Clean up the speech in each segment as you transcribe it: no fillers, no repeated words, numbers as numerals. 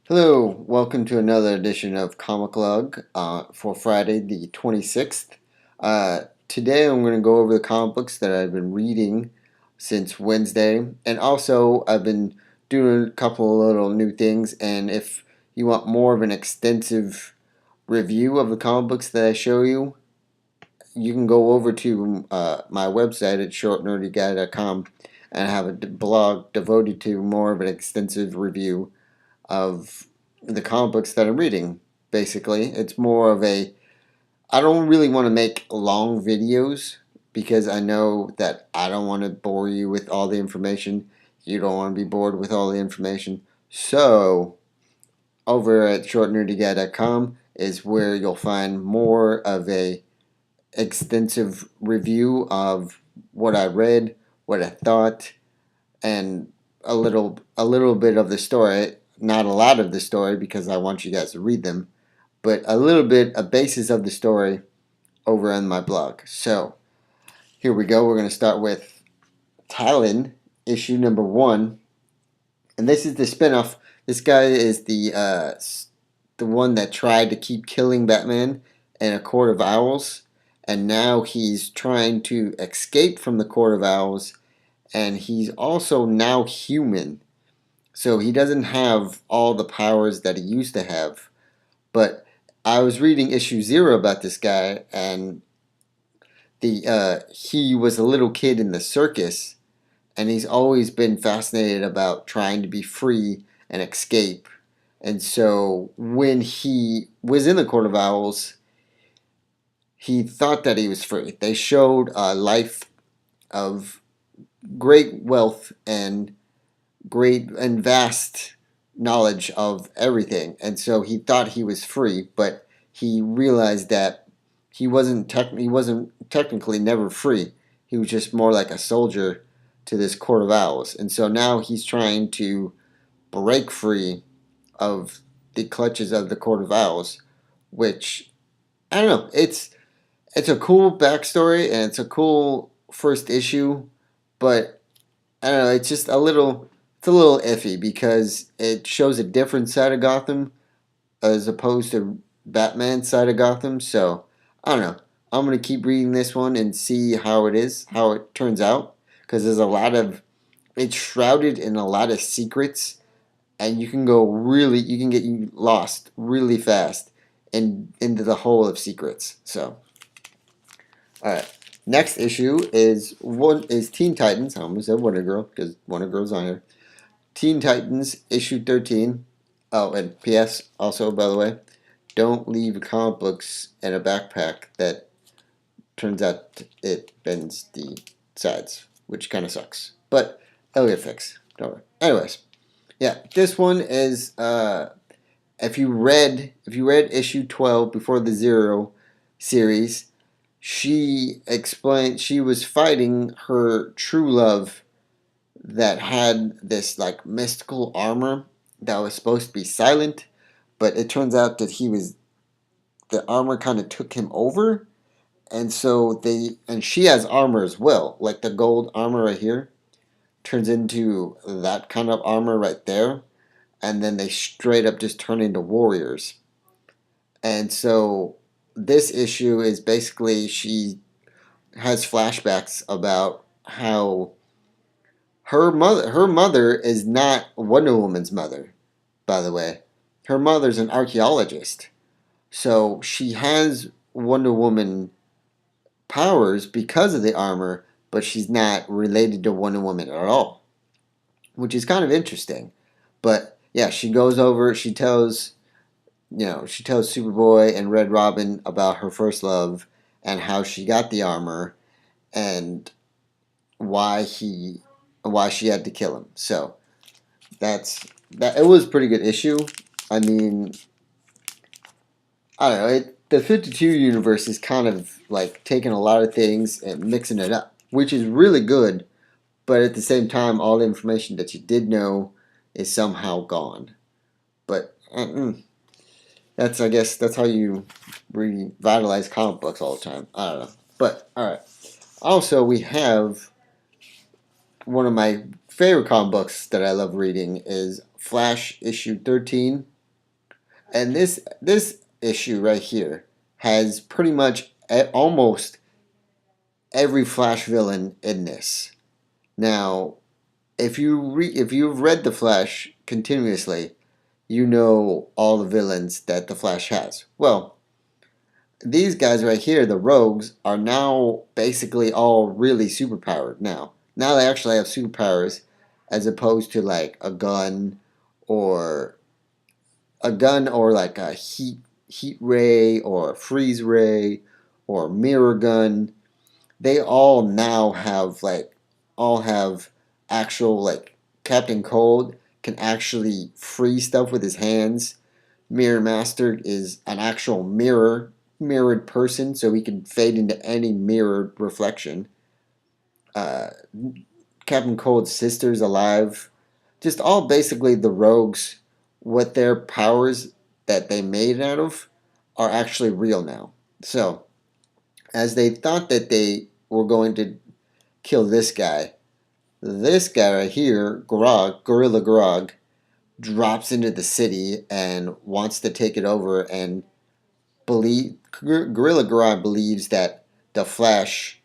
Hello, welcome to another edition of Comic Log for Friday the 26th. Today I'm going to go over the comic books that I've been reading since Wednesday, and also I've been doing a couple of little new things. And if you want more of an extensive review of the comic books that I show you, you can go over to my website at shortnerdyguy.com and have a blog devoted to more of an extensive review of the comic books that I'm reading. Basically, it's more of a. I don't really want to make long videos because I know that I don't want to bore you with all the information. You don't want to be bored with all the information. So, over at shortnerdyguy.com is where you'll find more of a extensive review of what I read, what I thought, and a little bit of the story. Not a lot of the story because I want you guys to read them, but a little bit a basis of the story over on my blog. So here we go. We're going to start with Talon issue number 1, and this is the spinoff. This guy is the one that tried to keep killing Batman in a court of owls, and now he's trying to escape from the court of owls, and he's also now human. So he doesn't have all the powers that he used to have. But I was reading issue 0 about this guy, and he was a little kid in the circus, and he's always been fascinated about trying to be free and escape. And so when he was in the Court of Owls, he thought that he was free. They showed a life of great wealth and great and vast knowledge of everything, and so he thought he was free, but he realized that he wasn't technically never free. He was just more like a soldier to this court of owls, and so now he's trying to break free of the clutches of the court of owls, which I don't know. It's a cool backstory and it's a cool first issue, but I don't know. It's a little iffy because it shows a different side of Gotham as opposed to Batman's side of Gotham. So I don't know. I'm gonna keep reading this one and see how it turns out, because there's a lot of it's shrouded in a lot of secrets, and you can get you lost really fast into the hole of secrets. So all right. Next issue is Teen Titans. I almost said Wonder Girl because Wonder Girl's on here. Teen Titans issue 13. Oh, and P.S. also, by the way, don't leave comic books in a backpack that turns out it bends the sides, which kind of sucks. But that'll get fixed. Don't worry. Anyways, yeah, this one is if you read issue 12 before the Zero series, she explained she was fighting her true love that had this like mystical armor that was supposed to be silent, but it turns out that the armor kind of took him over, and she has armor as well, like the gold armor right here turns into that kind of armor right there, and then they straight up just turn into warriors. And so this issue is basically she has flashbacks about how her mother is not Wonder Woman's mother, by the way. Her mother's an archaeologist. So she has Wonder Woman powers because of the armor, but she's not related to Wonder Woman at all, which is kind of interesting. But yeah, she tells Superboy and Red Robin about her first love and how she got the armor and why he why she had to kill him. So that's that. It was a pretty good issue. I mean, I don't know. The 52 universe is kind of like taking a lot of things and mixing it up, which is really good. But at the same time, all the information that you did know is somehow gone. But I guess that's how you revitalize comic books all the time. I don't know. But all right. Also, we have one of my favorite comic books that I love reading is Flash issue 13. And this issue right here has pretty much almost every Flash villain in this. Now, if you've read the Flash continuously, you know all the villains that the Flash has. Well, these guys right here, the Rogues, are now basically all really superpowered now. Now they actually have superpowers as opposed to like or a gun or like a heat ray or a freeze ray or mirror gun. They all now have all have actual like Captain Cold can actually freeze stuff with his hands. Mirror Master is an actual mirrored person, so he can fade into any mirrored reflection. Uh, Captain Cold's sister's alive. Just all basically the rogues, what their powers that they made out of are actually real now. So, as they thought that they were going to kill this guy right here, Gorilla Grog, drops into the city and wants to take it over and Gorilla Grodd believes that the Flash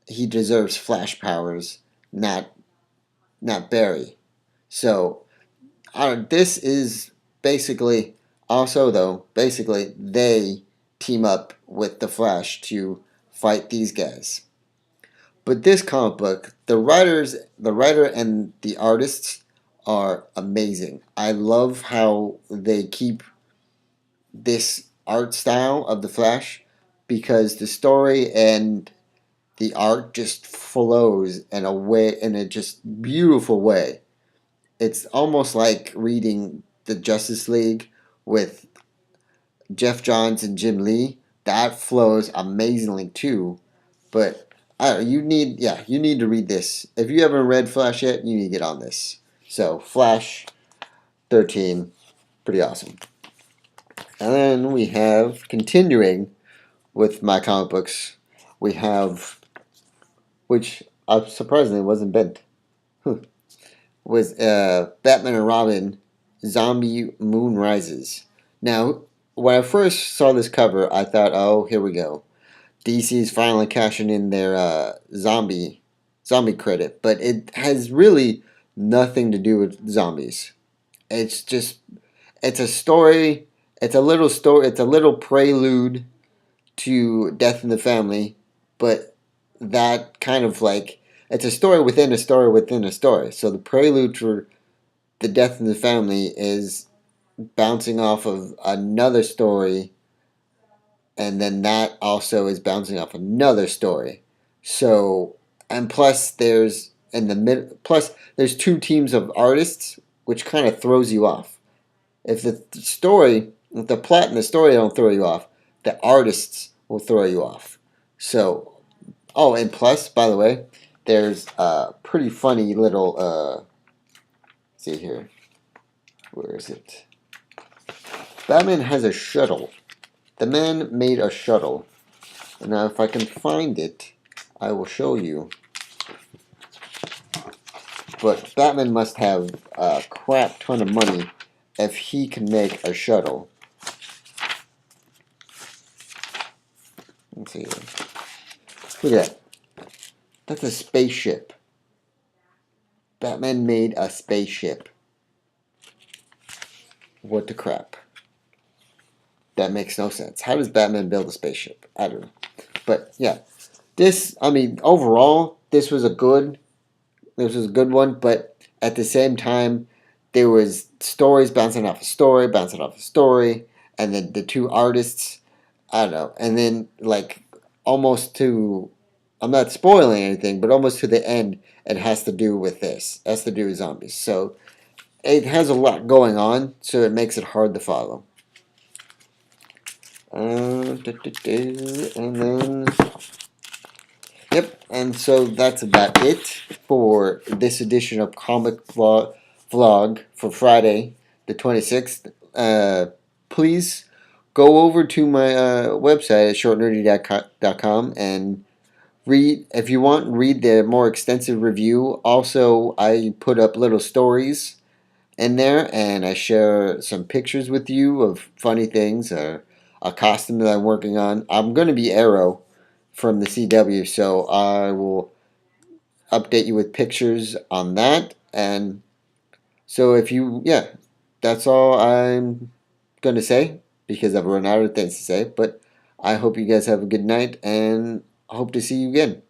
he deserves Flash powers, not Barry. So this is basically also though basically they team up with the Flash to fight these guys. But this comic book, the writer and the artists are amazing. I love how they keep this art style of the Flash because the story and the art just flows in a just beautiful way. It's almost like reading the Justice League with Jeff Johns and Jim Lee. That flows amazingly too. But you need to read this. If you haven't read Flash yet, you need to get on this. So Flash 13, pretty awesome. And then we have continuing with my comic books. We have which surprisingly wasn't bent. Was Batman and Robin Zombie Moon Rises. Now, when I first saw this cover, I thought, oh, here we go. DC's finally cashing in their zombie credit, but it has really nothing to do with zombies. It's just it's a story. It's a little story. It's a little prelude to Death in the Family, but that kind of like it's a story within a story within a story. So the prelude for the Death in the Family is bouncing off of another story, and then that also is bouncing off another story. So and plus there's in the mid plus there's two teams of artists, which kind of throws you off. If if the plot and the story don't throw you off, the artists will throw you off. So oh, and plus, by the way, there's a pretty funny little, see here, where is it? Batman has a shuttle. The man made a shuttle. And now if I can find it, I will show you. But Batman must have a crap ton of money if he can make a shuttle. Let's see here. Look at that. That's a spaceship. Batman made a spaceship. What the crap? That makes no sense. How does Batman build a spaceship? I don't know. But yeah, overall, this was a good one. But at the same time, there was stories bouncing off a story, and then the two artists. I don't know, and then like almost to I'm not spoiling anything, but almost to the end, it has to do with this. It has to do with zombies. So it has a lot going on, so it makes it hard to follow. And then, yep, and so that's about it for this edition of Comic Vlog for Friday, the 26th. Please go over to my website at shortnerdy.com and read, if you want, read the more extensive review. Also, I put up little stories in there, and I share some pictures with you of funny things or a costume that I'm working on. I'm going to be Arrow from the CW, so I will update you with pictures on that. And so if you, yeah, that's all I'm going to say because I've run out of things to say. But I hope you guys have a good night and hope to see you again.